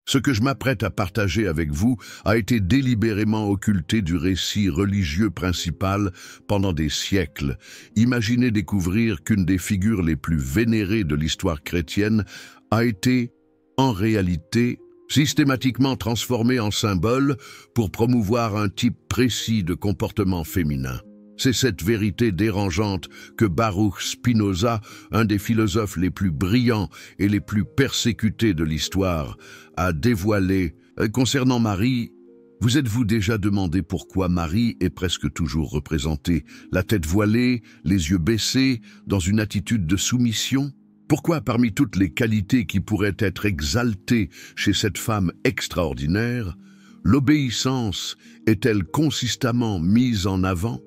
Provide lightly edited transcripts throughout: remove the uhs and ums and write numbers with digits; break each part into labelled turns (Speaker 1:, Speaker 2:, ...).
Speaker 1: Ce que je m'apprête à partager avec vous a été délibérément occulté du récit religieux principal pendant des siècles. Imaginez découvrir qu'une des figures les plus vénérées de l'histoire chrétienne a été, en réalité, systématiquement transformée en symbole pour promouvoir un type précis de comportement féminin. C'est cette vérité dérangeante que Baruch Spinoza, un des philosophes les plus brillants et les plus persécutés de l'histoire, a dévoilée. Concernant Marie, vous êtes-vous déjà demandé pourquoi Marie est presque toujours représentée, la tête voilée, les yeux baissés, dans une attitude de soumission? Pourquoi, parmi toutes les qualités qui pourraient être exaltées chez cette femme extraordinaire, l'obéissance est-elle consistamment mise en avant?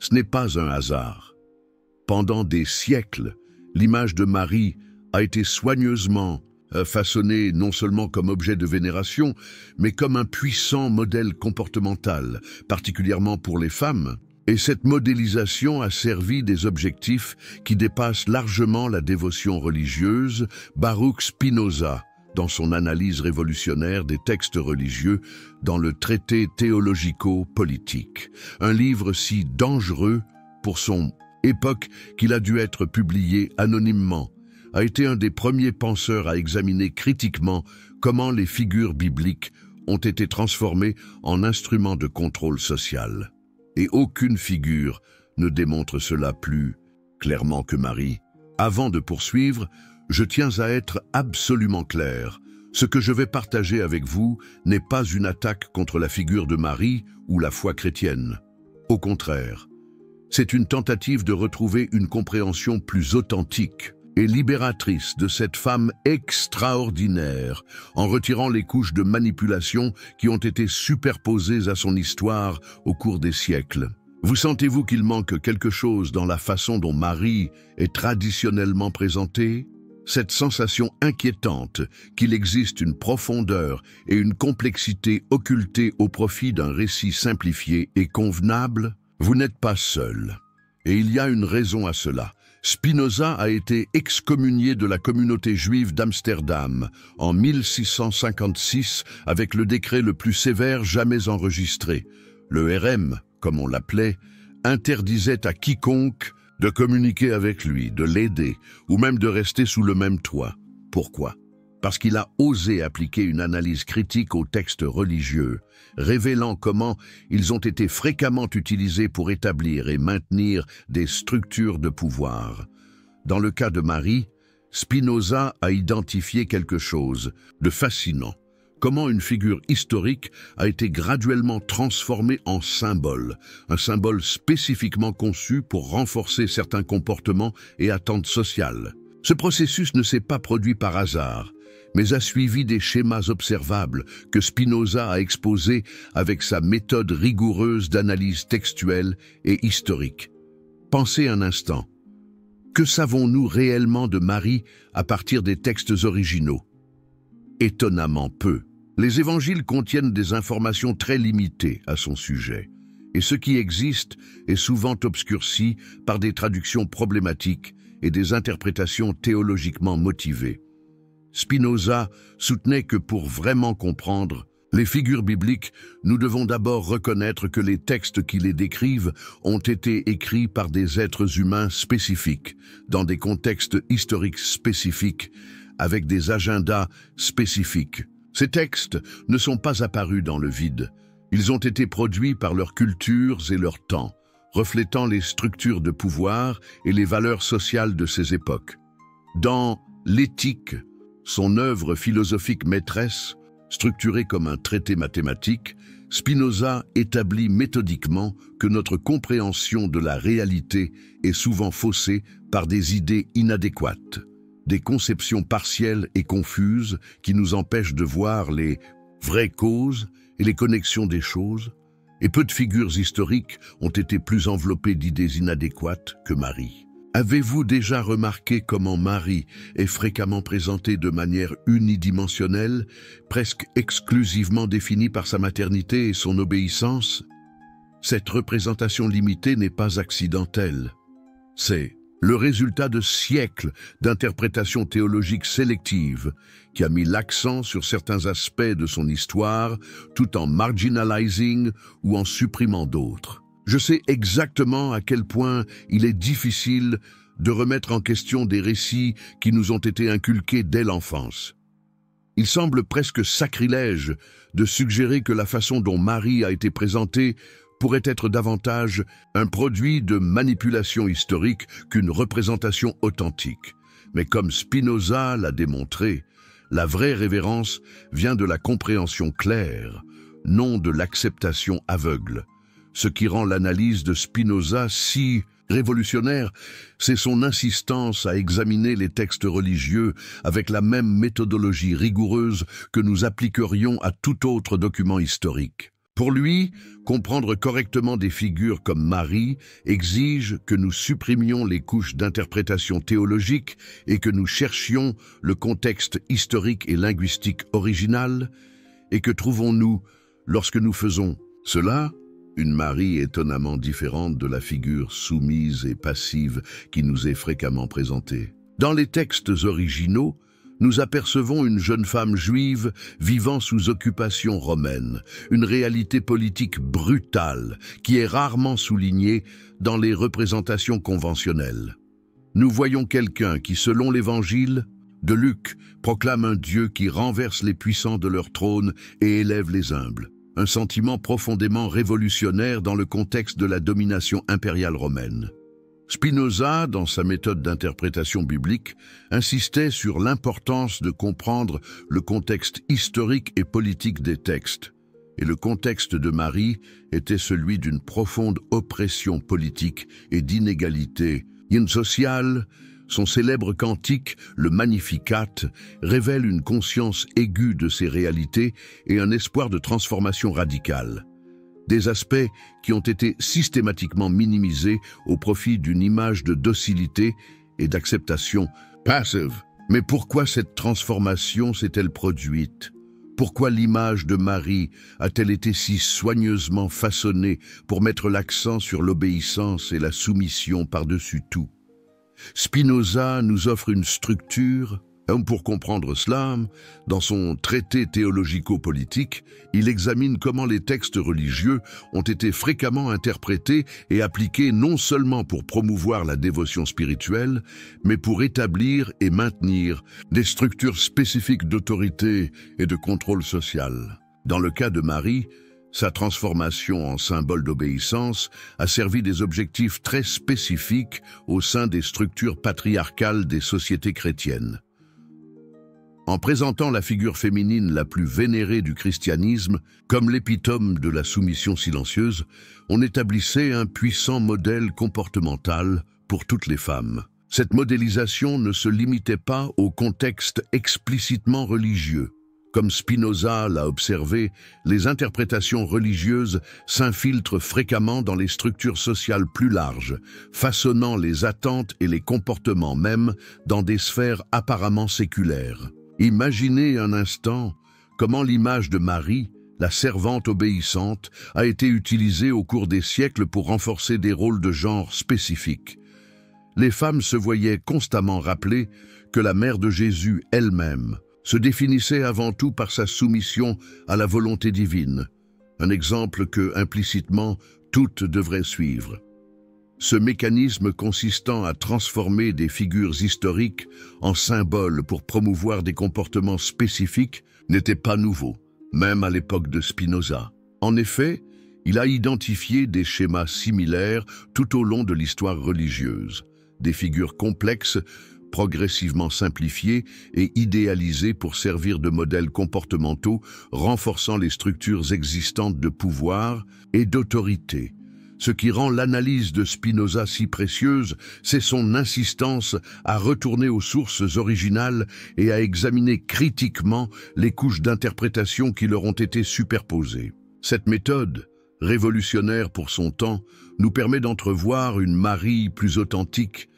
Speaker 1: Ce n'est pas un hasard. Pendant des siècles, l'image de Marie a été soigneusement façonnée non seulement comme objet de vénération, mais comme un puissant modèle comportemental, particulièrement pour les femmes. Et cette modélisation a servi des objectifs qui dépassent largement la dévotion religieuse. Baruch Spinoza, dans son analyse révolutionnaire des textes religieux dans le traité théologico-politique, un livre si dangereux pour son époque qu'il a dû être publié anonymement, a été un des premiers penseurs à examiner critiquement comment les figures bibliques ont été transformées en instruments de contrôle social. Et aucune figure ne démontre cela plus clairement que Marie. Avant de poursuivre, je tiens à être absolument clair. Ce que je vais partager avec vous n'est pas une attaque contre la figure de Marie ou la foi chrétienne. Au contraire, c'est une tentative de retrouver une compréhension plus authentique et libératrice de cette femme extraordinaire, en retirant les couches de manipulation qui ont été superposées à son histoire au cours des siècles. Vous sentez-vous qu'il manque quelque chose dans la façon dont Marie est traditionnellement présentée? Cette sensation inquiétante qu'il existe une profondeur et une complexité occultées au profit d'un récit simplifié et convenable? Vous n'êtes pas seul. Et il y a une raison à cela. Spinoza a été excommunié de la communauté juive d'Amsterdam en 1656 avec le décret le plus sévère jamais enregistré. Le RM, comme on l'appelait, interdisait à quiconque de communiquer avec lui, de l'aider, ou même de rester sous le même toit. Pourquoi? Parce qu'il a osé appliquer une analyse critique aux textes religieux, révélant comment ils ont été fréquemment utilisés pour établir et maintenir des structures de pouvoir. Dans le cas de Marie, Spinoza a identifié quelque chose de fascinant. Comment une figure historique a été graduellement transformée en symbole, un symbole spécifiquement conçu pour renforcer certains comportements et attentes sociales. Ce processus ne s'est pas produit par hasard, mais a suivi des schémas observables que Spinoza a exposés avec sa méthode rigoureuse d'analyse textuelle et historique. Pensez un instant. Que savons-nous réellement de Marie à partir des textes originaux? Étonnamment peu. Les évangiles contiennent des informations très limitées à son sujet, et ce qui existe est souvent obscurci par des traductions problématiques et des interprétations théologiquement motivées. Spinoza soutenait que pour vraiment comprendre les figures bibliques, nous devons d'abord reconnaître que les textes qui les décrivent ont été écrits par des êtres humains spécifiques, dans des contextes historiques spécifiques, avec des agendas spécifiques. Ces textes ne sont pas apparus dans le vide. Ils ont été produits par leurs cultures et leur temps, reflétant les structures de pouvoir et les valeurs sociales de ces époques. Dans l'Éthique, son œuvre philosophique maîtresse, structurée comme un traité mathématique, Spinoza établit méthodiquement que notre compréhension de la réalité est souvent faussée par des idées inadéquates, des conceptions partielles et confuses qui nous empêchent de voir les vraies causes et les connexions des choses, et peu de figures historiques ont été plus enveloppées d'idées inadéquates que Marie. Avez-vous déjà remarqué comment Marie est fréquemment présentée de manière unidimensionnelle, presque exclusivement définie par sa maternité et son obéissance? Cette représentation limitée n'est pas accidentelle. C'est le résultat de siècles d'interprétations théologiques sélectives qui a mis l'accent sur certains aspects de son histoire tout en marginalising ou en supprimant d'autres. Je sais exactement à quel point il est difficile de remettre en question des récits qui nous ont été inculqués dès l'enfance. Il semble presque sacrilège de suggérer que la façon dont Marie a été présentée pourrait être davantage un produit de manipulation historique qu'une représentation authentique. Mais comme Spinoza l'a démontré, la vraie révérence vient de la compréhension claire, non de l'acceptation aveugle. Ce qui rend l'analyse de Spinoza si révolutionnaire, c'est son insistance à examiner les textes religieux avec la même méthodologie rigoureuse que nous appliquerions à tout autre document historique. Pour lui, comprendre correctement des figures comme Marie exige que nous supprimions les couches d'interprétation théologique et que nous cherchions le contexte historique et linguistique original. Et que trouvons-nous lorsque nous faisons cela? Une Marie étonnamment différente de la figure soumise et passive qui nous est fréquemment présentée. Dans les textes originaux, nous apercevons une jeune femme juive vivant sous occupation romaine, une réalité politique brutale qui est rarement soulignée dans les représentations conventionnelles. Nous voyons quelqu'un qui, selon l'Évangile de Luc, proclame un Dieu qui renverse les puissants de leur trône et élève les humbles. Un sentiment profondément révolutionnaire dans le contexte de la domination impériale romaine. Spinoza, dans sa méthode d'interprétation biblique, insistait sur l'importance de comprendre le contexte historique et politique des textes. Et le contexte de Marie était celui d'une profonde oppression politique et d'inégalité sociale. Son célèbre cantique, le Magnificat, révèle une conscience aiguë de ces réalités et un espoir de transformation radicale. Des aspects qui ont été systématiquement minimisés au profit d'une image de docilité et d'acceptation passive. Mais pourquoi cette transformation s'est-elle produite? Pourquoi l'image de Marie a-t-elle été si soigneusement façonnée pour mettre l'accent sur l'obéissance et la soumission par-dessus tout? Spinoza nous offre une structure. Pour comprendre cela, dans son traité théologico-politique, il examine comment les textes religieux ont été fréquemment interprétés et appliqués non seulement pour promouvoir la dévotion spirituelle, mais pour établir et maintenir des structures spécifiques d'autorité et de contrôle social. Dans le cas de Marie, sa transformation en symbole d'obéissance a servi des objectifs très spécifiques au sein des structures patriarcales des sociétés chrétiennes. En présentant la figure féminine la plus vénérée du christianisme comme l'épitome de la soumission silencieuse, on établissait un puissant modèle comportemental pour toutes les femmes. Cette modélisation ne se limitait pas au contexte explicitement religieux. Comme Spinoza l'a observé, les interprétations religieuses s'infiltrent fréquemment dans les structures sociales plus larges, façonnant les attentes et les comportements même dans des sphères apparemment séculaires. Imaginez un instant comment l'image de Marie, la servante obéissante, a été utilisée au cours des siècles pour renforcer des rôles de genre spécifiques. Les femmes se voyaient constamment rappeler que la mère de Jésus elle-même se définissait avant tout par sa soumission à la volonté divine, un exemple que, implicitement, toutes devraient suivre. Ce mécanisme consistant à transformer des figures historiques en symboles pour promouvoir des comportements spécifiques n'était pas nouveau, même à l'époque de Spinoza. En effet, il a identifié des schémas similaires tout au long de l'histoire religieuse, des figures complexes, progressivement simplifiées et idéalisées pour servir de modèles comportementaux, renforçant les structures existantes de pouvoir et d'autorité. Ce qui rend l'analyse de Spinoza si précieuse, c'est son insistance à retourner aux sources originales et à examiner critiquement les couches d'interprétation qui leur ont été superposées. Cette méthode, révolutionnaire pour son temps, nous permet d'entrevoir une Marie plus authentique,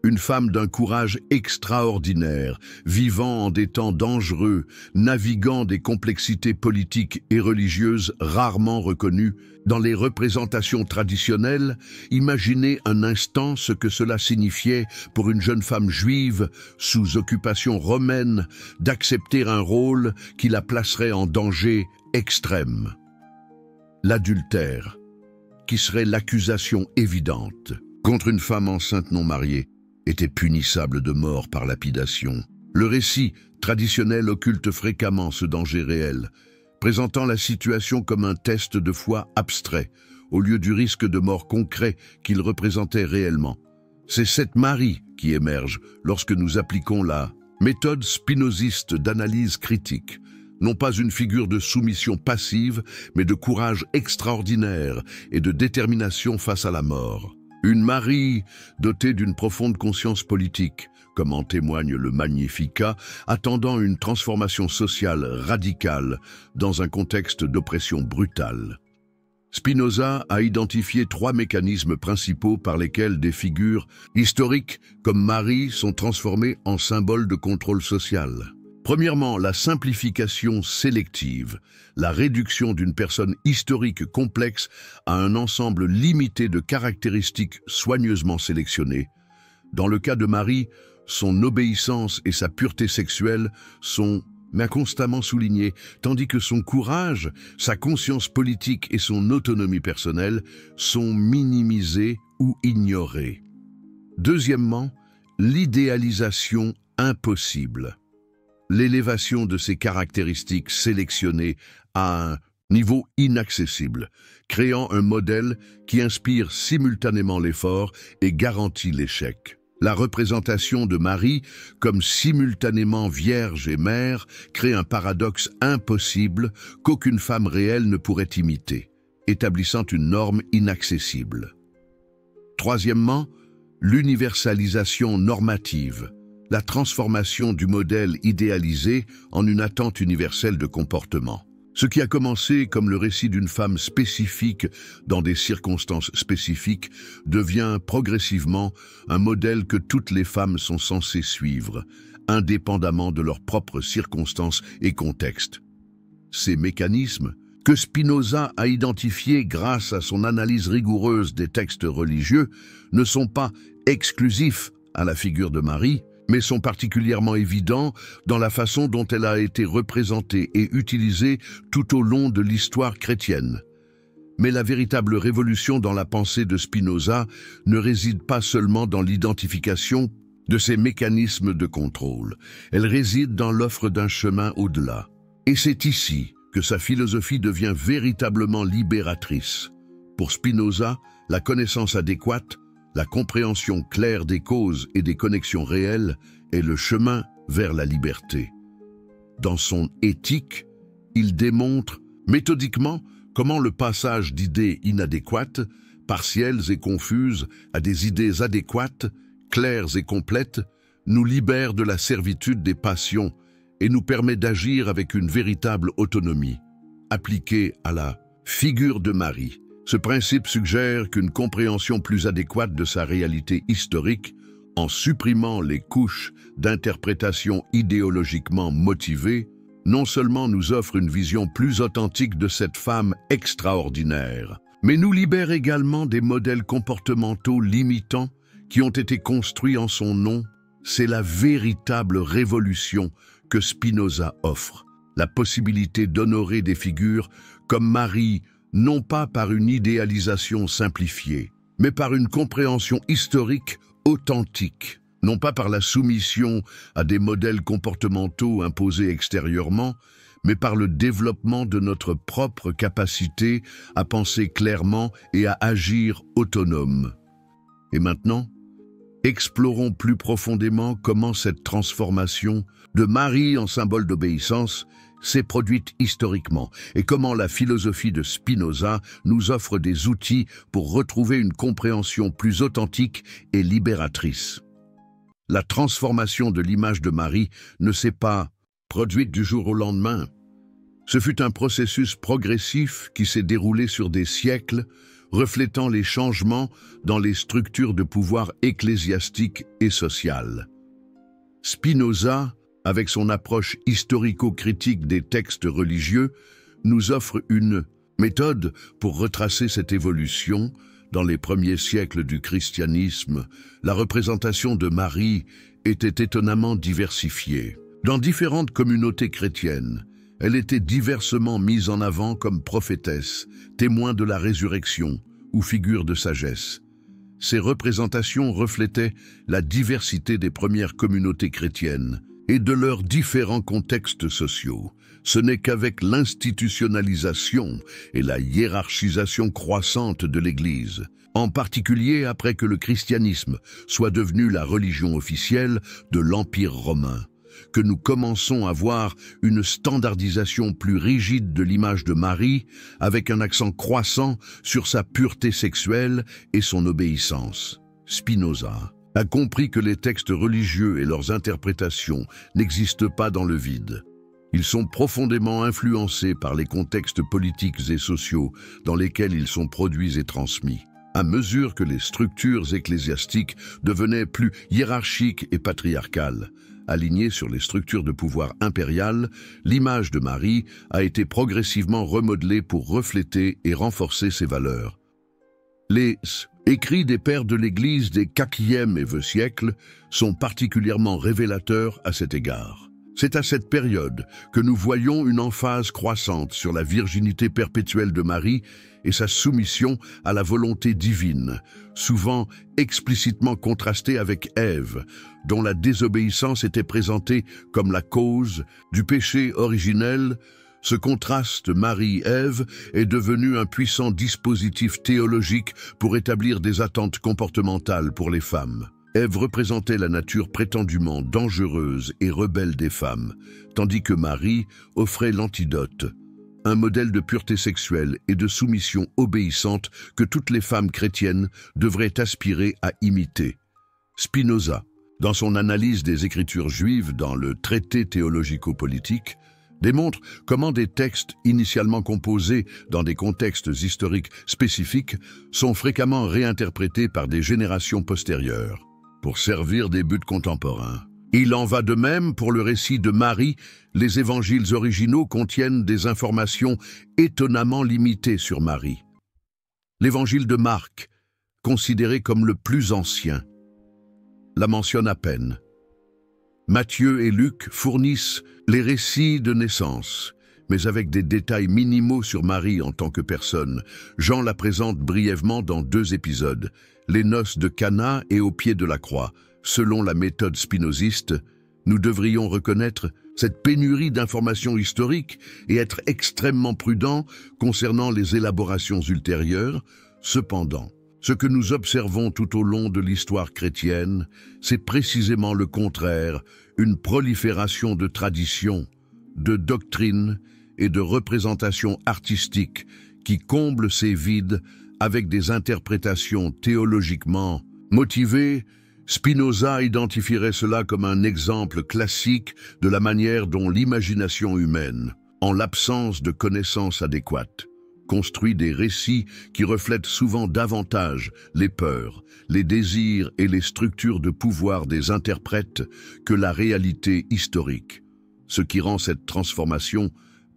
Speaker 1: une femme d'un courage extraordinaire, vivant en des temps dangereux, naviguant des complexités politiques et religieuses rarement reconnues. Dans les représentations traditionnelles, imaginez un instant ce que cela signifiait pour une jeune femme juive, sous occupation romaine, d'accepter un rôle qui la placerait en danger extrême. L'adultère, qui serait l'accusation évidente contre une femme enceinte non mariée, était punissable de mort par lapidation. Le récit traditionnel occulte fréquemment ce danger réel, présentant la situation comme un test de foi abstrait, au lieu du risque de mort concret qu'il représentait réellement. C'est cette Marie qui émerge lorsque nous appliquons la méthode spinoziste d'analyse critique, non pas une figure de soumission passive, mais de courage extraordinaire et de détermination face à la mort. Une Marie dotée d'une profonde conscience politique, comme en témoigne le Magnificat, attendant une transformation sociale radicale dans un contexte d'oppression brutale. Spinoza a identifié 3 mécanismes principaux par lesquels des figures historiques comme Marie sont transformées en symboles de contrôle social. Premièrement, la simplification sélective, la réduction d'une personne historique complexe à un ensemble limité de caractéristiques soigneusement sélectionnées. Dans le cas de Marie, son obéissance et sa pureté sexuelle sont constamment soulignées, tandis que son courage, sa conscience politique et son autonomie personnelle sont minimisés ou ignorés. Deuxièmement, l'idéalisation impossible. L'élévation de ces caractéristiques sélectionnées à un niveau inaccessible, créant un modèle qui inspire simultanément l'effort et garantit l'échec. La représentation de Marie comme simultanément vierge et mère crée un paradoxe impossible qu'aucune femme réelle ne pourrait imiter, établissant une norme inaccessible. Troisièmement, l'universalisation normative. La transformation du modèle idéalisé en une attente universelle de comportement. Ce qui a commencé comme le récit d'une femme spécifique dans des circonstances spécifiques devient progressivement un modèle que toutes les femmes sont censées suivre, indépendamment de leurs propres circonstances et contextes. Ces mécanismes, que Spinoza a identifiés grâce à son analyse rigoureuse des textes religieux, ne sont pas exclusifs à la figure de Marie, mais sont particulièrement évidents dans la façon dont elle a été représentée et utilisée tout au long de l'histoire chrétienne. Mais la véritable révolution dans la pensée de Spinoza ne réside pas seulement dans l'identification de ces mécanismes de contrôle, elle réside dans l'offre d'un chemin au-delà. Et c'est ici que sa philosophie devient véritablement libératrice. Pour Spinoza, la connaissance adéquate, la compréhension claire des causes et des connexions réelles est le chemin vers la liberté. Dans son Éthique, il démontre méthodiquement comment le passage d'idées inadéquates, partielles et confuses, à des idées adéquates, claires et complètes, nous libère de la servitude des passions et nous permet d'agir avec une véritable autonomie. Appliqué à la figure de Marie, ce principe suggère qu'une compréhension plus adéquate de sa réalité historique, en supprimant les couches d'interprétation idéologiquement motivées, non seulement nous offre une vision plus authentique de cette femme extraordinaire, mais nous libère également des modèles comportementaux limitants qui ont été construits en son nom. C'est la véritable révolution que Spinoza offre, la possibilité d'honorer des figures comme Marie, non pas par une idéalisation simplifiée, mais par une compréhension historique authentique, non pas par la soumission à des modèles comportementaux imposés extérieurement, mais par le développement de notre propre capacité à penser clairement et à agir autonome. Et maintenant, explorons plus profondément comment cette transformation de Marie en symbole d'obéissance s'est produite historiquement et comment la philosophie de Spinoza nous offre des outils pour retrouver une compréhension plus authentique et libératrice. La transformation de l'image de Marie ne s'est pas produite du jour au lendemain. Ce fut un processus progressif qui s'est déroulé sur des siècles, reflétant les changements dans les structures de pouvoir ecclésiastique et sociales. Spinoza, avec son approche historico-critique des textes religieux, nous offre une méthode pour retracer cette évolution. Dans les premiers siècles du christianisme, la représentation de Marie était étonnamment diversifiée. Dans différentes communautés chrétiennes, elle était diversement mise en avant comme prophétesse, témoin de la résurrection ou figure de sagesse. Ces représentations reflétaient la diversité des premières communautés chrétiennes et de leurs différents contextes sociaux. Ce n'est qu'avec l'institutionnalisation et la hiérarchisation croissante de l'Église, en particulier après que le christianisme soit devenu la religion officielle de l'Empire romain, que nous commençons à voir une standardisation plus rigide de l'image de Marie, avec un accent croissant sur sa pureté sexuelle et son obéissance. Spinoza a compris que les textes religieux et leurs interprétations n'existent pas dans le vide. Ils sont profondément influencés par les contextes politiques et sociaux dans lesquels ils sont produits et transmis. À mesure que les structures ecclésiastiques devenaient plus hiérarchiques et patriarcales, alignées sur les structures de pouvoir impériales, l'image de Marie a été progressivement remodelée pour refléter et renforcer ses valeurs. Les écrits des pères de l'Église des IVe et Xe siècles sont particulièrement révélateurs à cet égard. C'est à cette période que nous voyons une emphase croissante sur la virginité perpétuelle de Marie et sa soumission à la volonté divine, souvent explicitement contrastée avec Ève, dont la désobéissance était présentée comme la cause du péché originel. Ce contraste Marie-Ève est devenu un puissant dispositif théologique pour établir des attentes comportementales pour les femmes. Ève représentait la nature prétendument dangereuse et rebelle des femmes, tandis que Marie offrait l'antidote, un modèle de pureté sexuelle et de soumission obéissante que toutes les femmes chrétiennes devraient aspirer à imiter. Spinoza, dans son analyse des Écritures juives dans le traité théologico-politique, démontre comment des textes initialement composés dans des contextes historiques spécifiques sont fréquemment réinterprétés par des générations postérieures pour servir des buts contemporains. Il en va de même pour le récit de Marie. Les évangiles originaux contiennent des informations étonnamment limitées sur Marie. L'évangile de Marc, considéré comme le plus ancien, la mentionne à peine. Matthieu et Luc fournissent les récits de naissance, mais avec des détails minimaux sur Marie en tant que personne. Jean la présente brièvement dans 2 épisodes, les noces de Cana et au pied de la croix. Selon la méthode spinoziste, nous devrions reconnaître cette pénurie d'informations historiques et être extrêmement prudents concernant les élaborations ultérieures. Cependant, ce que nous observons tout au long de l'histoire chrétienne, c'est précisément le contraire, une prolifération de traditions, de doctrines et de représentations artistiques qui comblent ces vides avec des interprétations théologiquement motivées. Spinoza identifierait cela comme un exemple classique de la manière dont l'imagination humaine, en l'absence de connaissances adéquates, construit des récits qui reflètent souvent davantage les peurs, les désirs et les structures de pouvoir des interprètes que la réalité historique, ce qui rend cette transformation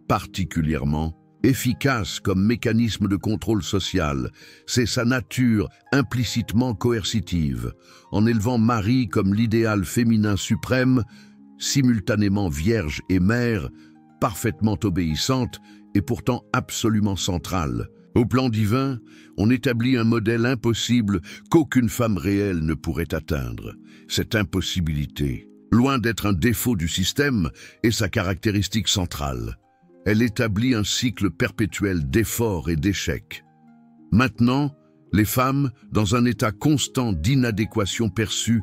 Speaker 1: particulièrement efficace comme mécanisme de contrôle social. C'est sa nature implicitement coercitive, en élevant Marie comme l'idéal féminin suprême, simultanément vierge et mère, parfaitement obéissante et pourtant absolument centrale. Au plan divin, on établit un modèle impossible qu'aucune femme réelle ne pourrait atteindre. Cette impossibilité, loin d'être un défaut du système, est sa caractéristique centrale. Elle établit un cycle perpétuel d'efforts et d'échecs. Maintenant, les femmes, dans un état constant d'inadéquation perçue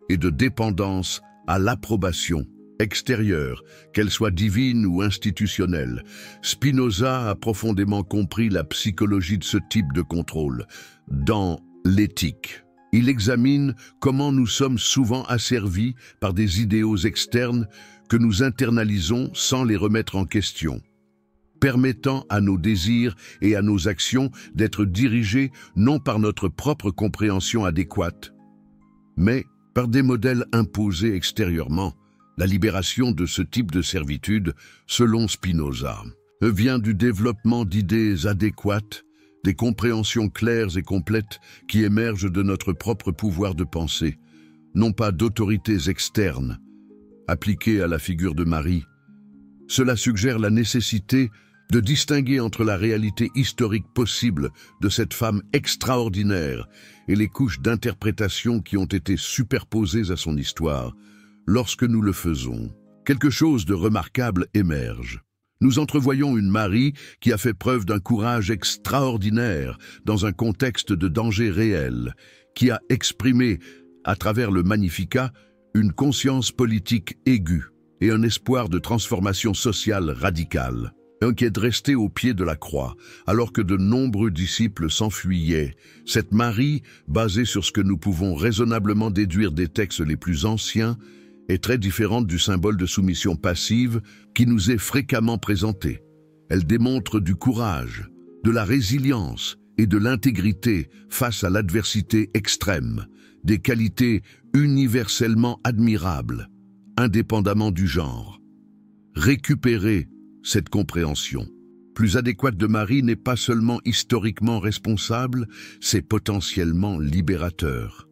Speaker 1: et de dépendance à l'approbation extérieure, qu'elle soit divine ou institutionnelle. Spinoza a profondément compris la psychologie de ce type de contrôle. Dans l'éthique, il examine comment nous sommes souvent asservis par des idéaux externes que nous internalisons sans les remettre en question. permettant à nos désirs et à nos actions d'être dirigés non par notre propre compréhension adéquate, mais par des modèles imposés extérieurement. La libération de ce type de servitude, selon Spinoza, vient du développement d'idées adéquates, des compréhensions claires et complètes qui émergent de notre propre pouvoir de pensée, non pas d'autorités externes, appliquées à la figure de Marie. Cela suggère la nécessité de distinguer entre la réalité historique possible de cette femme extraordinaire et les couches d'interprétation qui ont été superposées à son histoire. Lorsque nous le faisons, quelque chose de remarquable émerge. Nous entrevoyons une Marie qui a fait preuve d'un courage extraordinaire dans un contexte de danger réel, qui a exprimé, à travers le Magnificat, une conscience politique aiguë et un espoir de transformation sociale radicale. Qui est resté au pied de la croix, alors que de nombreux disciples s'enfuyaient. Cette Marie, basée sur ce que nous pouvons raisonnablement déduire des textes les plus anciens, est très différente du symbole de soumission passive qui nous est fréquemment présenté. Elle démontre du courage, de la résilience et de l'intégrité face à l'adversité extrême, des qualités universellement admirables, indépendamment du genre. Récupérer cette compréhension plus adéquate de Marie n'est pas seulement historiquement responsable, c'est potentiellement libérateur.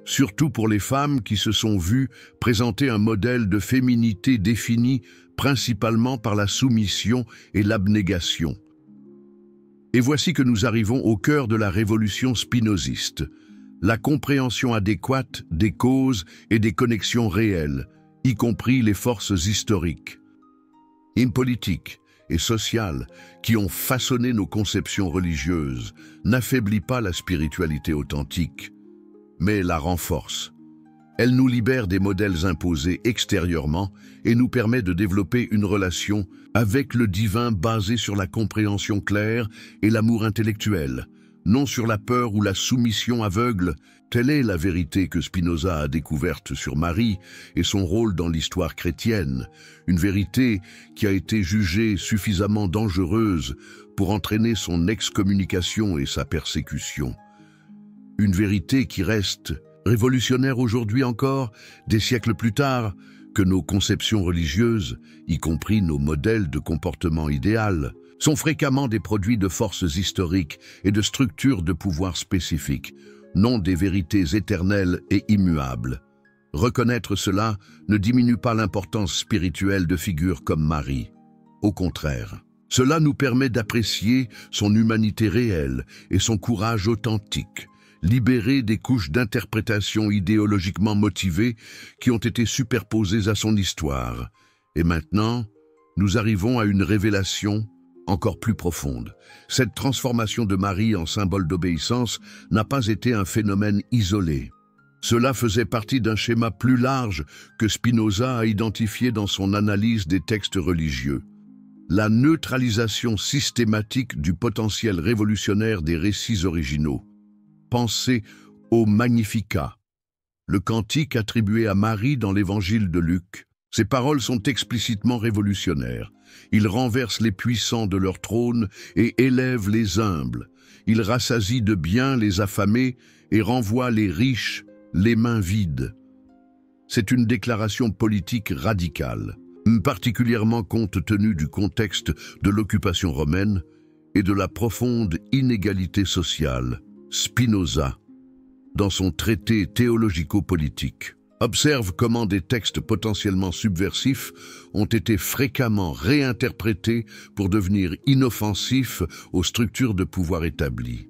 Speaker 1: Surtout pour les femmes qui se sont vues présenter un modèle de féminité défini principalement par la soumission et l'abnégation. Et voici que nous arrivons au cœur de la révolution spinoziste, la compréhension adéquate des causes et des connexions réelles, y compris les forces historiques, politiques et sociales qui ont façonné nos conceptions religieuses, n'affaiblit pas la spiritualité authentique, mais la renforce. Elle nous libère des modèles imposés extérieurement et nous permet de développer une relation avec le divin basée sur la compréhension claire et l'amour intellectuel, non sur la peur ou la soumission aveugle. Telle est la vérité que Spinoza a découverte sur Marie et son rôle dans l'histoire chrétienne, une vérité qui a été jugée suffisamment dangereuse pour entraîner son excommunication et sa persécution. Une vérité qui reste révolutionnaire aujourd'hui encore, des siècles plus tard, que nos conceptions religieuses, y compris nos modèles de comportement idéal, sont fréquemment des produits de forces historiques et de structures de pouvoir spécifiques, non des vérités éternelles et immuables. Reconnaître cela ne diminue pas l'importance spirituelle de figures comme Marie. Au contraire, cela nous permet d'apprécier son humanité réelle et son courage authentique, libéré des couches d'interprétation idéologiquement motivées qui ont été superposées à son histoire. Et maintenant, nous arrivons à une révélation encore plus profonde. Cette transformation de Marie en symbole d'obéissance n'a pas été un phénomène isolé. Cela faisait partie d'un schéma plus large que Spinoza a identifié dans son analyse des textes religieux. La neutralisation systématique du potentiel révolutionnaire des récits originaux. Pensez au Magnificat, le cantique attribué à Marie dans l'évangile de Luc. Ces paroles sont explicitement révolutionnaires. Il renverse les puissants de leur trône et élève les humbles. Il rassasie de biens les affamés et renvoie les riches les mains vides. C'est une déclaration politique radicale, particulièrement compte tenu du contexte de l'occupation romaine et de la profonde inégalité sociale. Spinoza, dans son traité théologico-politique, observe comment des textes potentiellement subversifs ont été fréquemment réinterprétés pour devenir inoffensifs aux structures de pouvoir établies.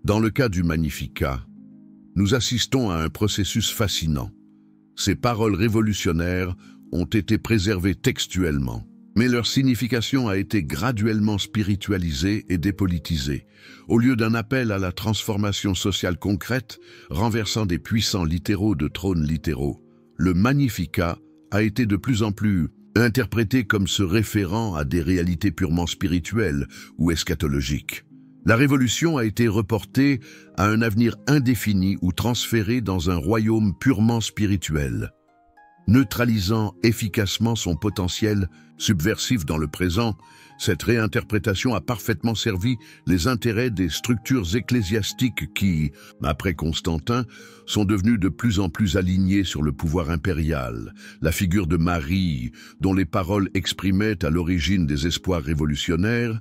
Speaker 1: Dans le cas du Magnificat, nous assistons à un processus fascinant. Ces paroles révolutionnaires ont été préservées textuellement, mais leur signification a été graduellement spiritualisée et dépolitisée. Au lieu d'un appel à la transformation sociale concrète, renversant des puissants littéraux de trônes littéraux, le Magnificat a été de plus en plus interprété comme se référant à des réalités purement spirituelles ou eschatologiques. La Révolution a été reportée à un avenir indéfini ou transférée dans un royaume purement spirituel. Neutralisant efficacement son potentiel subversif dans le présent, cette réinterprétation a parfaitement servi les intérêts des structures ecclésiastiques qui, après Constantin, sont devenues de plus en plus alignées sur le pouvoir impérial. La figure de Marie, dont les paroles exprimaient à l'origine des espoirs révolutionnaires,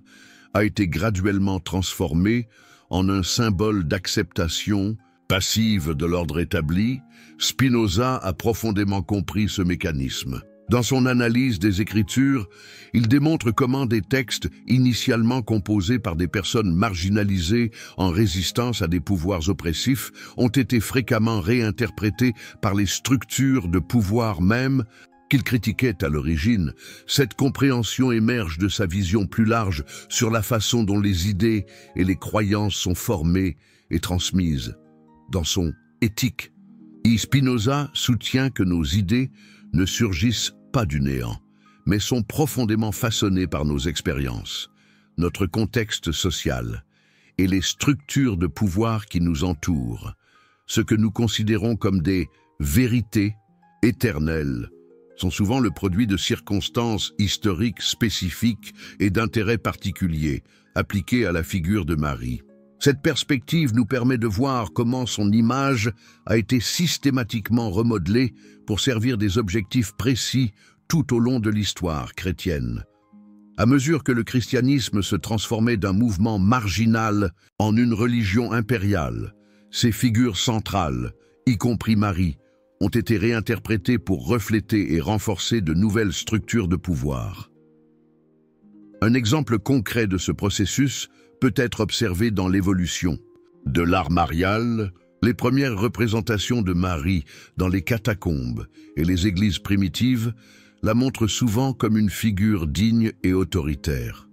Speaker 1: a été graduellement transformée en un symbole d'acceptation passive de l'ordre établi. Spinoza a profondément compris ce mécanisme. Dans son analyse des Écritures, il démontre comment des textes initialement composés par des personnes marginalisées en résistance à des pouvoirs oppressifs ont été fréquemment réinterprétés par les structures de pouvoir même qu'il critiquait à l'origine. Cette compréhension émerge de sa vision plus large sur la façon dont les idées et les croyances sont formées et transmises. Dans son « Éthique », Spinoza soutient que nos idées ne surgissent pas du néant, mais sont profondément façonnées par nos expériences, notre contexte social et les structures de pouvoir qui nous entourent. Ce que nous considérons comme des vérités éternelles sont souvent le produit de circonstances historiques spécifiques et d'intérêts particuliers appliqués à la figure de Marie. Cette perspective nous permet de voir comment son image a été systématiquement remodelée pour servir des objectifs précis tout au long de l'histoire chrétienne. À mesure que le christianisme se transformait d'un mouvement marginal en une religion impériale, ces figures centrales, y compris Marie, ont été réinterprétées pour refléter et renforcer de nouvelles structures de pouvoir. Un exemple concret de ce processus peut être observé dans l'évolution de l'art marial. Les premières représentations de Marie dans les catacombes et les églises primitives la montrent souvent comme une figure digne et autoritaire.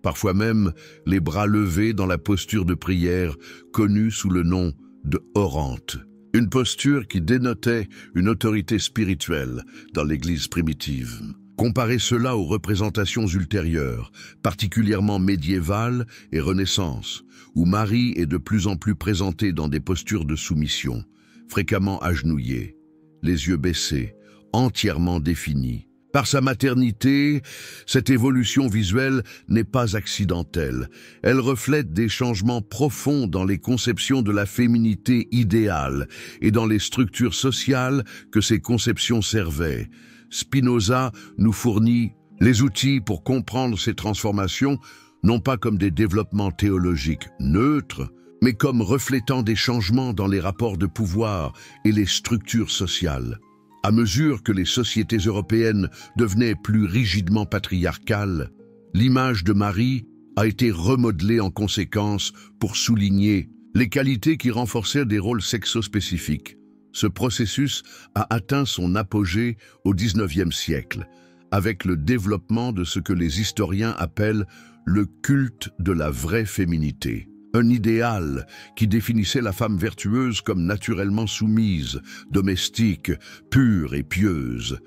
Speaker 1: Parfois même les bras levés dans la posture de prière connue sous le nom de orante, une posture qui dénotait une autorité spirituelle dans l'église primitive. Comparez cela aux représentations ultérieures, particulièrement médiévales et Renaissance, où Marie est de plus en plus présentée dans des postures de soumission, fréquemment agenouillée, les yeux baissés, entièrement définie. Par sa maternité, cette évolution visuelle n'est pas accidentelle. Elle reflète des changements profonds dans les conceptions de la féminité idéale et dans les structures sociales que ces conceptions servaient. Spinoza nous fournit les outils pour comprendre ces transformations, non pas comme des développements théologiques neutres, mais comme reflétant des changements dans les rapports de pouvoir et les structures sociales. À mesure que les sociétés européennes devenaient plus rigidement patriarcales, l'image de Marie a été remodelée en conséquence pour souligner les qualités qui renforçaient des rôles sexospécifiques. Ce processus a atteint son apogée au XIXe siècle, avec le développement de ce que les historiens appellent le culte de la vraie féminité. Un idéal qui définissait la femme vertueuse comme naturellement soumise, domestique, pure et pieuse.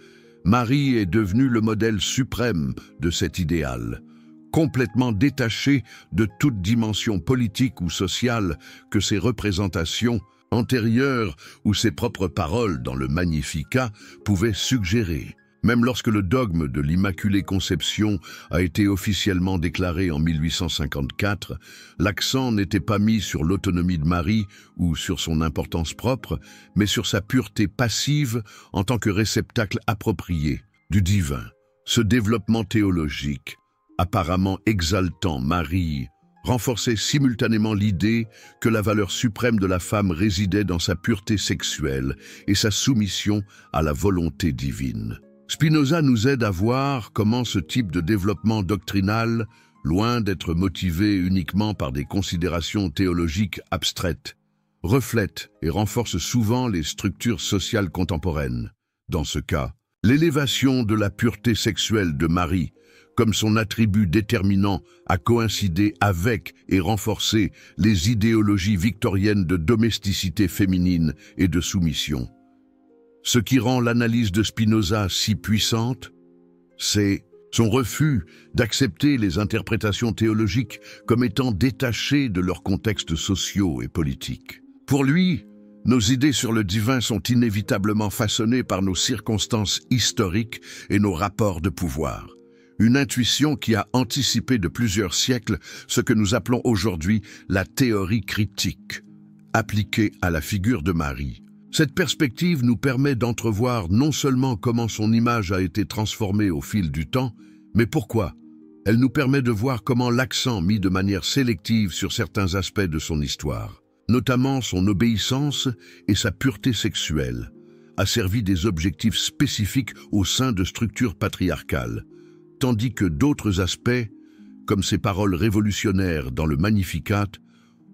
Speaker 1: Marie est devenue le modèle suprême de cet idéal, complètement détachée de toute dimension politique ou sociale que ses représentations antérieures ou ses propres paroles dans le Magnificat pouvaient suggérer. Même lorsque le dogme de l'Immaculée Conception a été officiellement déclaré en 1854, l'accent n'était pas mis sur l'autonomie de Marie ou sur son importance propre, mais sur sa pureté passive en tant que réceptacle approprié du divin. Ce développement théologique, apparemment exaltant Marie, renforçait simultanément l'idée que la valeur suprême de la femme résidait dans sa pureté sexuelle et sa soumission à la volonté divine. Spinoza nous aide à voir comment ce type de développement doctrinal, loin d'être motivé uniquement par des considérations théologiques abstraites, reflète et renforce souvent les structures sociales contemporaines. Dans ce cas, l'élévation de la pureté sexuelle de Marie, comme son attribut déterminant, a coïncidé avec et renforcé les idéologies victoriennes de domesticité féminine et de soumission. Ce qui rend l'analyse de Spinoza si puissante, c'est son refus d'accepter les interprétations théologiques comme étant détachées de leurs contextes sociaux et politiques. Pour lui, Nos idées sur le divin sont inévitablement façonnées par nos circonstances historiques et nos rapports de pouvoir. Une intuition qui a anticipé de plusieurs siècles ce que nous appelons aujourd'hui la théorie critique, appliquée à la figure de Marie. Cette perspective nous permet d'entrevoir non seulement comment son image a été transformée au fil du temps, mais pourquoi. Elle nous permet de voir comment l'accent mis de manière sélective sur certains aspects de son histoire, notamment son obéissance et sa pureté sexuelle, a servi des objectifs spécifiques au sein de structures patriarcales, tandis que d'autres aspects, comme ses paroles révolutionnaires dans le Magnificat,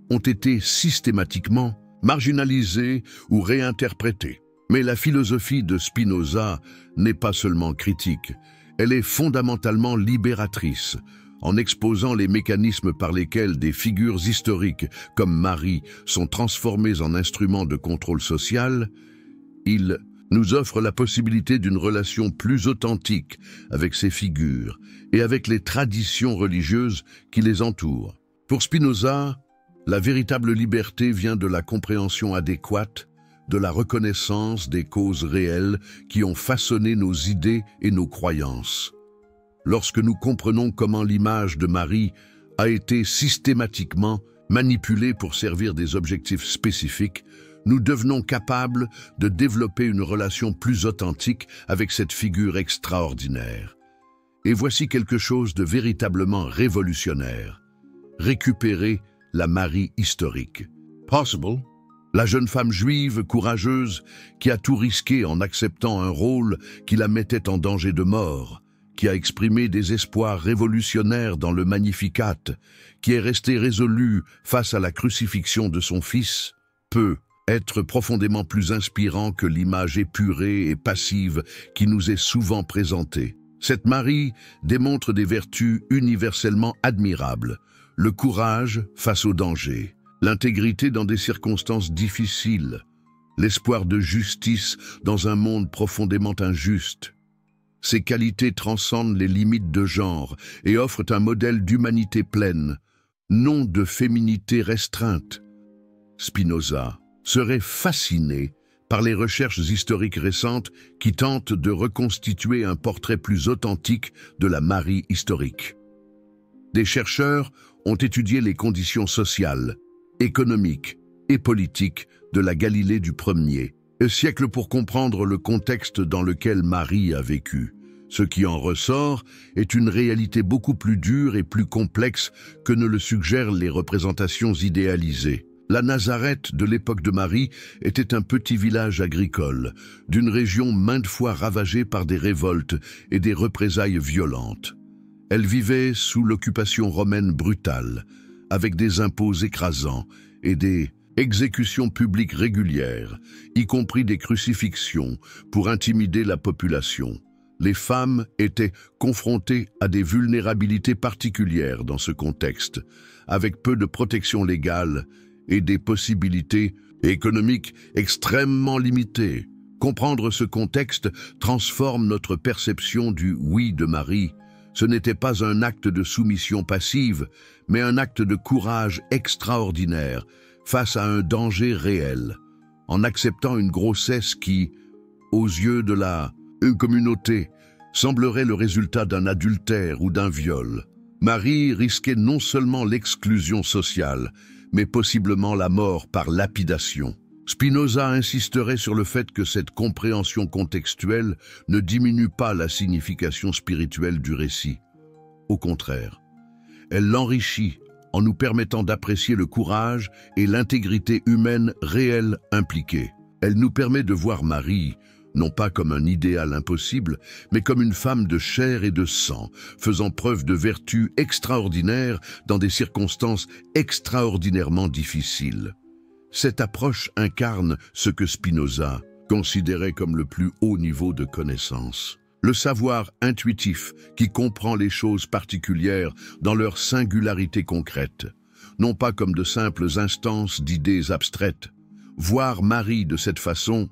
Speaker 1: ont été systématiquement marginalisés ou réinterprétés. Mais la philosophie de Spinoza n'est pas seulement critique, elle est fondamentalement libératrice, en exposant les mécanismes par lesquels des figures historiques comme Marie sont transformées en instruments de contrôle social. Il nous offre la possibilité d'une relation plus authentique avec ces figures et avec les traditions religieuses qui les entourent. Pour Spinoza, la véritable liberté vient de la compréhension adéquate, de la reconnaissance des causes réelles qui ont façonné nos idées et nos croyances. Lorsque nous comprenons comment l'image de Marie a été systématiquement manipulée pour servir des objectifs spécifiques, nous devenons capables de développer une relation plus authentique avec cette figure extraordinaire. Et voici quelque chose de véritablement révolutionnaire. Récupérer la Marie historique. Possible, la jeune femme juive courageuse qui a tout risqué en acceptant un rôle qui la mettait en danger de mort, qui a exprimé des espoirs révolutionnaires dans le Magnificat, qui est restée résolue face à la crucifixion de son fils, peut être profondément plus inspirant que l'image épurée et passive qui nous est souvent présentée. Cette Marie démontre des vertus universellement admirables, le courage face au danger, l'intégrité dans des circonstances difficiles, l'espoir de justice dans un monde profondément injuste. Ces qualités transcendent les limites de genre et offrent un modèle d'humanité pleine, non de féminité restreinte. Spinoza serait fasciné par les recherches historiques récentes qui tentent de reconstituer un portrait plus authentique de la Marie historique. Des chercheurs ont étudié les conditions sociales, économiques et politiques de la Galilée du premier siècle pour comprendre le contexte dans lequel Marie a vécu. Ce qui en ressort est une réalité beaucoup plus dure et plus complexe que ne le suggèrent les représentations idéalisées. La Nazareth de l'époque de Marie était un petit village agricole, d'une région maintes fois ravagée par des révoltes et des représailles violentes. Elle vivait sous l'occupation romaine brutale, avec des impôts écrasants et des exécutions publiques régulières, y compris des crucifixions pour intimider la population. Les femmes étaient confrontées à des vulnérabilités particulières dans ce contexte, avec peu de protection légale et des possibilités économiques extrêmement limitées. Comprendre ce contexte transforme notre perception du « oui » de Marie. Ce n'était pas un acte de soumission passive, mais un acte de courage extraordinaire face à un danger réel, en acceptant une grossesse qui, aux yeux de la communauté, semblerait le résultat d'un adultère ou d'un viol. Marie risquait non seulement l'exclusion sociale, mais possiblement la mort par lapidation. Spinoza insisterait sur le fait que cette compréhension contextuelle ne diminue pas la signification spirituelle du récit. Au contraire, elle l'enrichit en nous permettant d'apprécier le courage et l'intégrité humaine réelle impliquée. Elle nous permet de voir Marie, non pas comme un idéal impossible, mais comme une femme de chair et de sang, faisant preuve de vertus extraordinaires dans des circonstances extraordinairement difficiles. Cette approche incarne ce que Spinoza considérait comme le plus haut niveau de connaissance. Le savoir intuitif qui comprend les choses particulières dans leur singularité concrète, non pas comme de simples instances d'idées abstraites. Voir Marie de cette façon,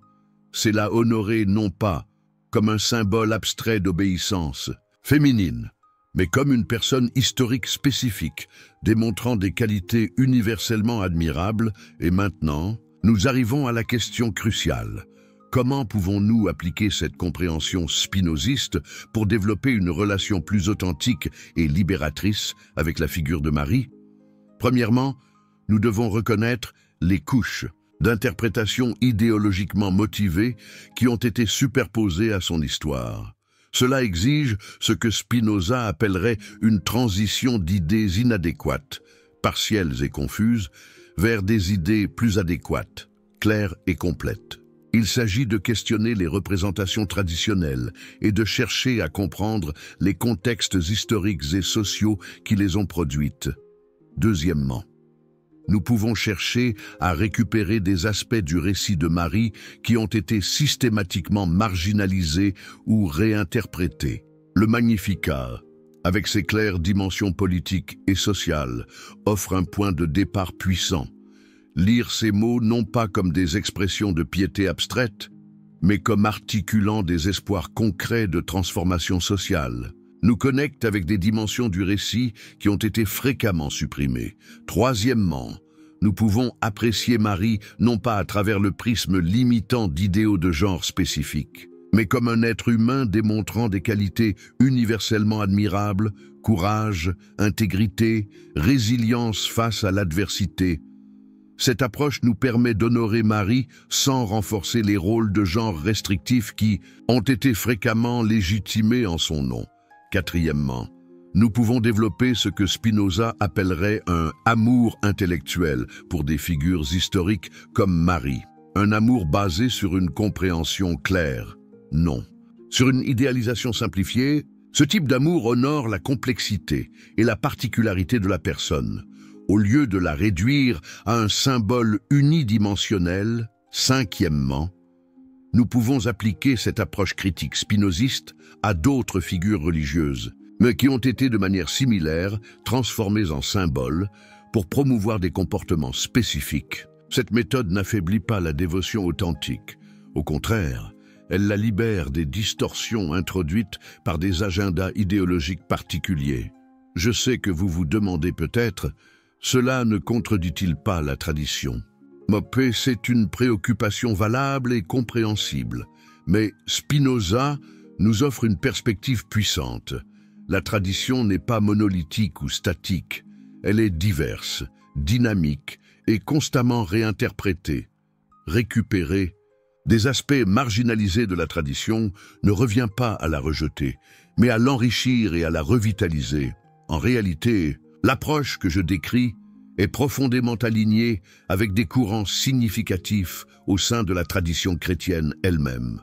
Speaker 1: c'est la honorer non pas comme un symbole abstrait d'obéissance féminine, mais comme une personne historique spécifique, démontrant des qualités universellement admirables et maintenant Nous arrivons à la question cruciale. Comment pouvons-nous appliquer cette compréhension spinoziste pour développer une relation plus authentique et libératrice avec la figure de Marie? Premièrement, nous devons reconnaître les couches d'interprétation idéologiquement motivées qui ont été superposées à son histoire. Cela exige ce que Spinoza appellerait une transition d'idées inadéquates, partielles et confuses, vers des idées plus adéquates, claires et complètes. Il s'agit de questionner les représentations traditionnelles et de chercher à comprendre les contextes historiques et sociaux qui les ont produites. Deuxièmement, nous pouvons chercher à récupérer des aspects du récit de Marie qui ont été systématiquement marginalisés ou réinterprétés. Le Magnificat, avec ses claires dimensions politiques et sociales, offre un point de départ puissant. Lire ces mots non pas comme des expressions de piété abstraite, mais comme articulant des espoirs concrets de transformation sociale, nous connecte avec des dimensions du récit qui ont été fréquemment supprimées. Troisièmement, nous pouvons apprécier Marie non pas à travers le prisme limitant d'idéaux de genre spécifiques, mais comme un être humain démontrant des qualités universellement admirables, courage, intégrité, résilience face à l'adversité. Cette approche nous permet d'honorer Marie sans renforcer les rôles de genre restrictifs qui ont été fréquemment légitimés en son nom. Quatrièmement, nous pouvons développer ce que Spinoza appellerait un amour intellectuel pour des figures historiques comme Marie. Un amour basé sur une compréhension claire. Non. Sur une idéalisation simplifiée, ce type d'amour honore la complexité et la particularité de la personne. Au lieu de la réduire à un symbole unidimensionnel, cinquièmement, nous pouvons appliquer cette approche critique spinoziste à d'autres figures religieuses, mais qui ont été de manière similaire transformées en symboles pour promouvoir des comportements spécifiques. Cette méthode n'affaiblit pas la dévotion authentique. Au contraire, elle la libère des distorsions introduites par des agendas idéologiques particuliers. Je sais que vous vous demandez peut-être, cela ne contredit-il pas la tradition? Moppé, c'est une préoccupation valable et compréhensible, mais Spinoza nous offre une perspective puissante. La tradition n'est pas monolithique ou statique, elle est diverse, dynamique et constamment réinterprétée. Récupérer des aspects marginalisés de la tradition ne revient pas à la rejeter, mais à l'enrichir et à la revitaliser. En réalité, l'approche que je décris est profondément alignée avec des courants significatifs au sein de la tradition chrétienne elle-même.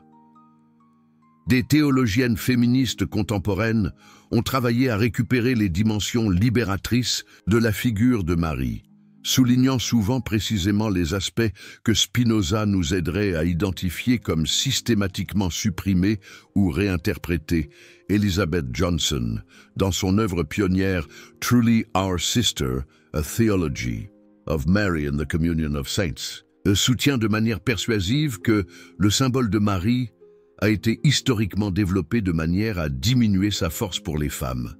Speaker 1: Des théologiennes féministes contemporaines ont travaillé à récupérer les dimensions libératrices de la figure de Marie, soulignant souvent précisément les aspects que Spinoza nous aiderait à identifier comme systématiquement supprimés ou réinterprétés. Elizabeth Johnson, dans son œuvre pionnière Truly Our Sister, A Theology of Mary and the Communion of Saints, soutient de manière persuasive que le symbole de Marie a été historiquement développé de manière à diminuer sa force pour les femmes.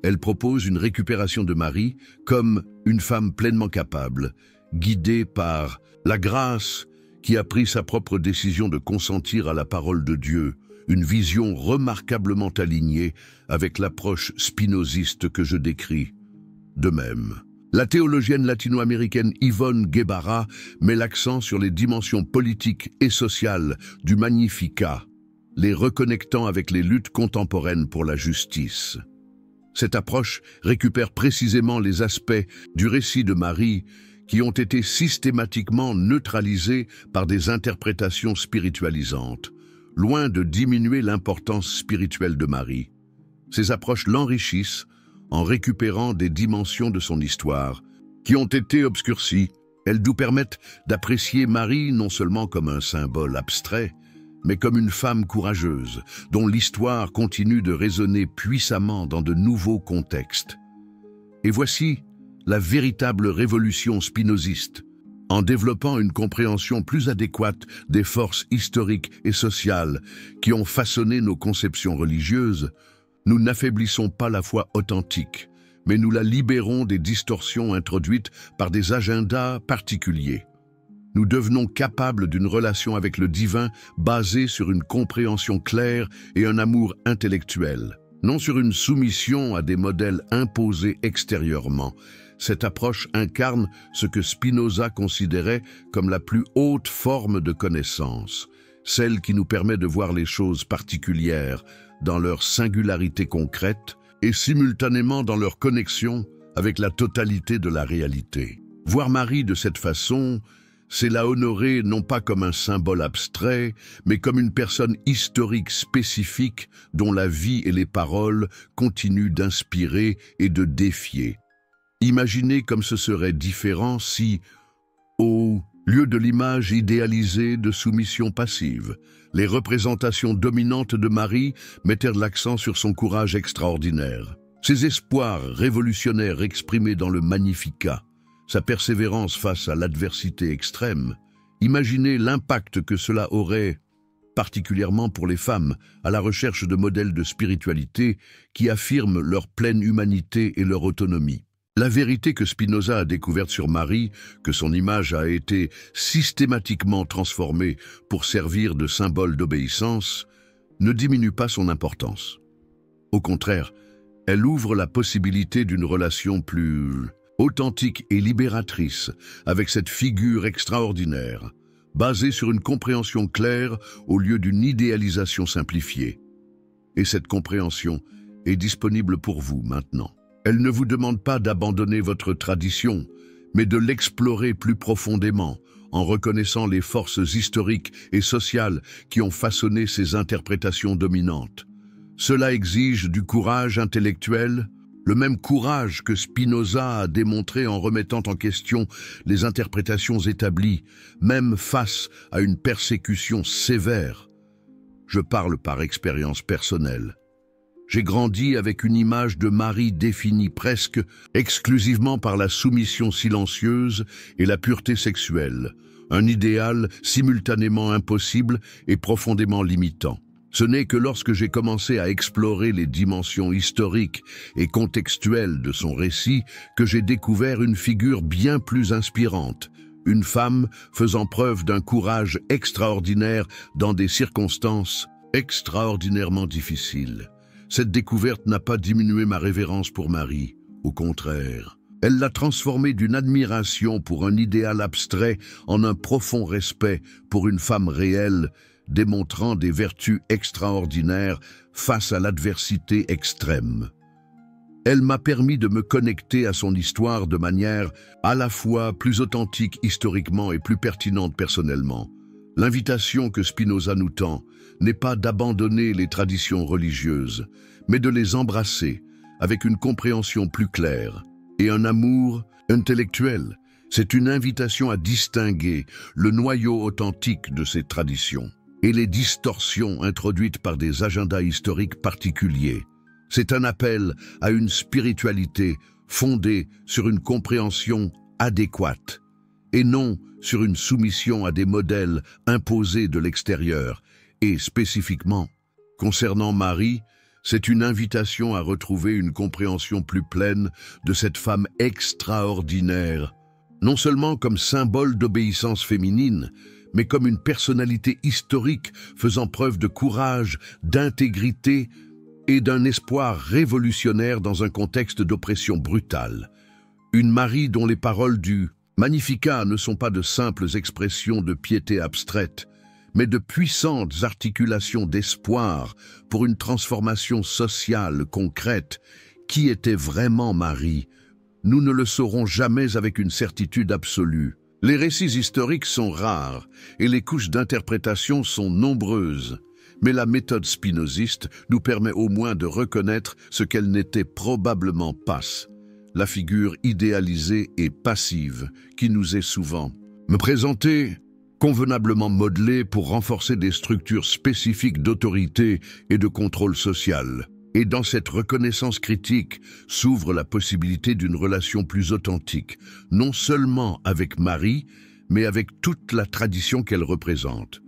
Speaker 1: Elle propose une récupération de Marie comme une femme pleinement capable, guidée par la grâce qui a pris sa propre décision de consentir à la parole de Dieu, une vision remarquablement alignée avec l'approche spinoziste que je décris. De même, la théologienne latino-américaine Yvonne Guevara met l'accent sur les dimensions politiques et sociales du Magnificat, les reconnectant avec les luttes contemporaines pour la justice. Cette approche récupère précisément les aspects du récit de Marie qui ont été systématiquement neutralisés par des interprétations spiritualisantes, loin de diminuer l'importance spirituelle de Marie. Ces approches l'enrichissent en récupérant des dimensions de son histoire qui ont été obscurcies. Elles nous permettent d'apprécier Marie non seulement comme un symbole abstrait, mais comme une femme courageuse, dont l'histoire continue de résonner puissamment dans de nouveaux contextes. Et voici la véritable révolution spinoziste. En développant une compréhension plus adéquate des forces historiques et sociales qui ont façonné nos conceptions religieuses, nous n'affaiblissons pas la foi authentique, mais nous la libérons des distorsions introduites par des agendas particuliers. Nous devenons capables d'une relation avec le divin basée sur une compréhension claire et un amour intellectuel, non sur une soumission à des modèles imposés extérieurement. Cette approche incarne ce que Spinoza considérait comme la plus haute forme de connaissance, celle qui nous permet de voir les choses particulières dans leur singularité concrète et simultanément dans leur connexion avec la totalité de la réalité. Voir Marie de cette façon, c'est la honorer non pas comme un symbole abstrait, mais comme une personne historique spécifique dont la vie et les paroles continuent d'inspirer et de défier. Imaginez comme ce serait différent si, au lieu de l'image idéalisée de soumission passive, les représentations dominantes de Marie mettaient l'accent sur son courage extraordinaire, ses espoirs révolutionnaires exprimés dans le Magnificat, sa persévérance face à l'adversité extrême. Imaginez l'impact que cela aurait, particulièrement pour les femmes, à la recherche de modèles de spiritualité qui affirment leur pleine humanité et leur autonomie. La vérité que Spinoza a découverte sur Marie, que son image a été systématiquement transformée pour servir de symbole d'obéissance, ne diminue pas son importance. Au contraire, elle ouvre la possibilité d'une relation plus authentique et libératrice avec cette figure extraordinaire, basée sur une compréhension claire au lieu d'une idéalisation simplifiée. Et cette compréhension est disponible pour vous maintenant. Elle ne vous demande pas d'abandonner votre tradition, mais de l'explorer plus profondément, en reconnaissant les forces historiques et sociales qui ont façonné ces interprétations dominantes. Cela exige du courage intellectuel, le même courage que Spinoza a démontré en remettant en question les interprétations établies, même face à une persécution sévère. Je parle par expérience personnelle. J'ai grandi avec une image de Marie définie presque exclusivement par la soumission silencieuse et la pureté sexuelle, un idéal simultanément impossible et profondément limitant. Ce n'est que lorsque j'ai commencé à explorer les dimensions historiques et contextuelles de son récit que j'ai découvert une figure bien plus inspirante, une femme faisant preuve d'un courage extraordinaire dans des circonstances extraordinairement difficiles. Cette découverte n'a pas diminué ma révérence pour Marie, au contraire. Elle l'a transformée d'une admiration pour un idéal abstrait en un profond respect pour une femme réelle, démontrant des vertus extraordinaires face à l'adversité extrême. Elle m'a permis de me connecter à son histoire de manière à la fois plus authentique historiquement et plus pertinente personnellement. L'invitation que Spinoza nous tend n'est pas d'abandonner les traditions religieuses, mais de les embrasser avec une compréhension plus claire et un amour intellectuel. C'est une invitation à distinguer le noyau authentique de ces traditions et les distorsions introduites par des agendas historiques particuliers. C'est un appel à une spiritualité fondée sur une compréhension adéquate et non sur une soumission à des modèles imposés de l'extérieur. Et spécifiquement, concernant Marie, c'est une invitation à retrouver une compréhension plus pleine de cette femme extraordinaire, non seulement comme symbole d'obéissance féminine, mais comme une personnalité historique faisant preuve de courage, d'intégrité et d'un espoir révolutionnaire dans un contexte d'oppression brutale. Une Marie dont les paroles du Magnificat ne sont pas de simples expressions de piété abstraite, mais de puissantes articulations d'espoir pour une transformation sociale concrète. Qui était vraiment Marie? Nous ne le saurons jamais avec une certitude absolue. Les récits historiques sont rares et les couches d'interprétation sont nombreuses, mais la méthode spinoziste nous permet au moins de reconnaître ce qu'elle n'était probablement pas, la figure idéalisée et passive qui nous est souvent présentée, convenablement modelée pour renforcer des structures spécifiques d'autorité et de contrôle social. Et dans cette reconnaissance critique s'ouvre la possibilité d'une relation plus authentique, non seulement avec Marie, mais avec toute la tradition qu'elle représente.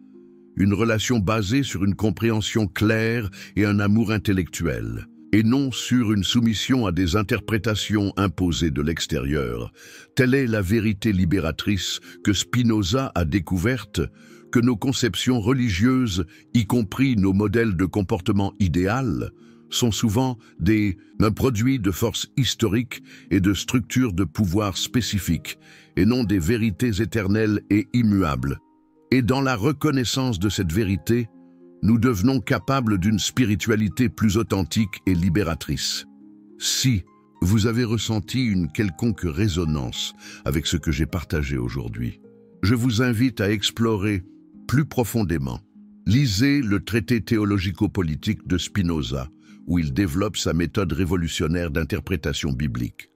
Speaker 1: Une relation basée sur une compréhension claire et un amour intellectuel. et non sur une soumission à des interprétations imposées de l'extérieur. Telle est la vérité libératrice que Spinoza a découverte, que nos conceptions religieuses, y compris nos modèles de comportement idéal, sont souvent un produit de forces historiques et de structures de pouvoir spécifiques, et non des vérités éternelles et immuables. Et dans la reconnaissance de cette vérité, nous devenons capables d'une spiritualité plus authentique et libératrice. Si vous avez ressenti une quelconque résonance avec ce que j'ai partagé aujourd'hui, je vous invite à explorer plus profondément. Lisez le traité théologico-politique de Spinoza, où il développe sa méthode révolutionnaire d'interprétation biblique.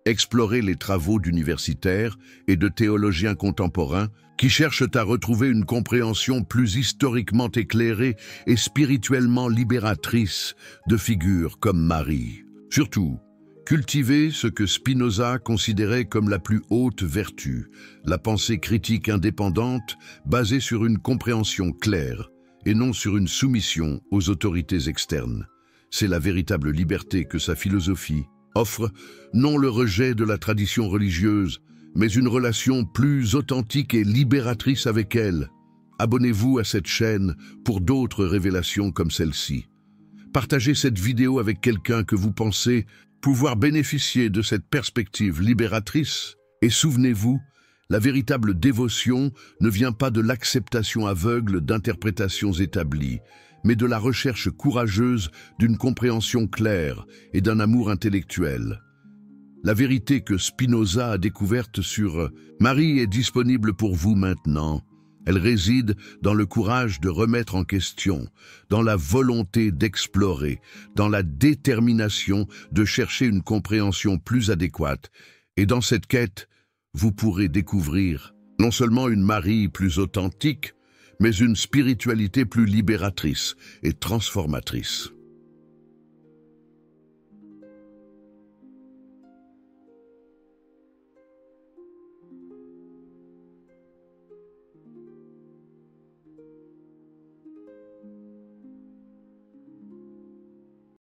Speaker 1: Explorez les travaux d'universitaires et de théologiens contemporains qui cherchent à retrouver une compréhension plus historiquement éclairée et spirituellement libératrice de figures comme Marie. Surtout, cultivez ce que Spinoza considérait comme la plus haute vertu, la pensée critique indépendante basée sur une compréhension claire et non sur une soumission aux autorités externes. C'est la véritable liberté que sa philosophie offre, non le rejet de la tradition religieuse, mais une relation plus authentique et libératrice avec elle. Abonnez-vous à cette chaîne pour d'autres révélations comme celle-ci. Partagez cette vidéo avec quelqu'un que vous pensez pouvoir bénéficier de cette perspective libératrice. Et souvenez-vous, la véritable dévotion ne vient pas de l'acceptation aveugle d'interprétations établies, mais de la recherche courageuse d'une compréhension claire et d'un amour intellectuel. La vérité que Spinoza a découverte sur Marie est disponible pour vous maintenant. Elle réside dans le courage de remettre en question, dans la volonté d'explorer, dans la détermination de chercher une compréhension plus adéquate. Et dans cette quête, vous pourrez découvrir non seulement une Marie plus authentique, mais une spiritualité plus libératrice et transformatrice.